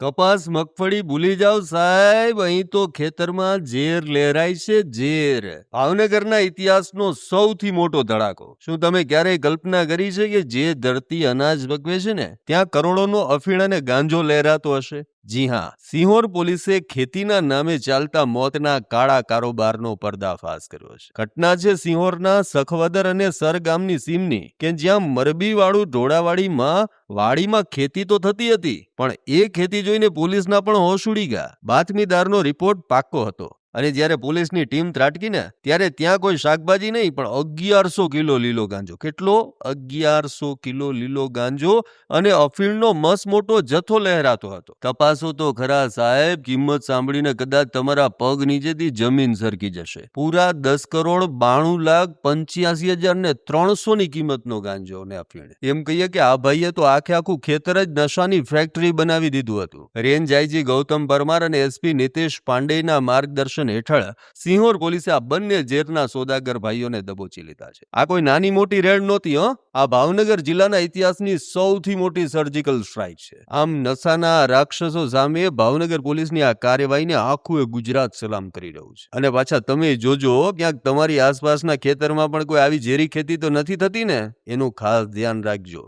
કપાસ મગફળી ભૂલી જાઓ સાહેબ, અહીં તો ખેતરમાં ઝેર લહેરાય છે, ઝેર. ભાવનગરના ઇતિહાસનો સૌથી મોટો ધડાકો. શું તમે ક્યારેય કલ્પના કરી છે કે જે ધરતી અનાજ પકવે છે ને ત્યાં કરોડોનો અફીણ અને ગાંજો લહેરાતો હશે? જી હા, સિંહોર પોલીસે ખેતીના નામે ચાલતા મોતના કાળા કારોબારનો પર્દાફાશ કર્યો છે. ઘટના છે સિંહોરના સખવદર અને સર ગામની સીમની, કે જ્યાં મરબીવાળું ઢોળાવાડીમાં વાડીમાં ખેતી તો થતી હતી, પણ એ ખેતી જોઈને પોલીસના પણ હોશ ઉડી ગયા. બાતમીદારનો રિપોર્ટ પાક્કો હતો અને જ્યારે પોલીસની ટીમ ત્રાટકી ને ત્યારે ત્યાં કોઈ શાકભાજી નહીં પણ 1100 કિલો લીલો ગાંજો. કેટલો? 1100 કિલો લીલો ગાંજો અને અફીણનો મસ્ત મોટો જથ્થો લહેરાતો હતો. તપાસો તો ખરા સાહેબ, કિંમત સાંભળીને કદાચ તમારા પગ નીચેથી જમીન સરકી જશે. પૂરા 10,92,85,300 ની કિંમતનો ગાંજો અને અફીણ. એમ કહીએ કે આ ભાઈએ તો આખું ખેતર જ નશાની ફેક્ટરી બનાવી દીધું હતું. રેન્જ આઈજી ગૌતમ પરમાર અને એસપી નિતેશ પાંડેના માર્ગદર્શન હેઠળ સિંહોર પોલીસે આ બંને ઝેરના સોદાગર ભાઈઓને દબોચી લીધા છે. આ કોઈ નાની મોટી રેડ નહોતી હો. આ ભાવનગર જિલ્લાના ઇતિહાસની સૌથી મોટી સર્જિકલ સ્ટ્રાઇક છે. આમ નશાના રાક્ષસો સામે ભાવનગર પોલીસની આ કાર્યવાહીને આખું ગુજરાત સલામ કરી રહ્યું છે. અને પાછા તમે જોજો, ક્યાંક તમારી આસપાસના ખેતરમાં પણ કોઈ આવી ઝેરી ખેતી તો નથી થતી ને, એનું ખાસ ધ્યાન રાખજો.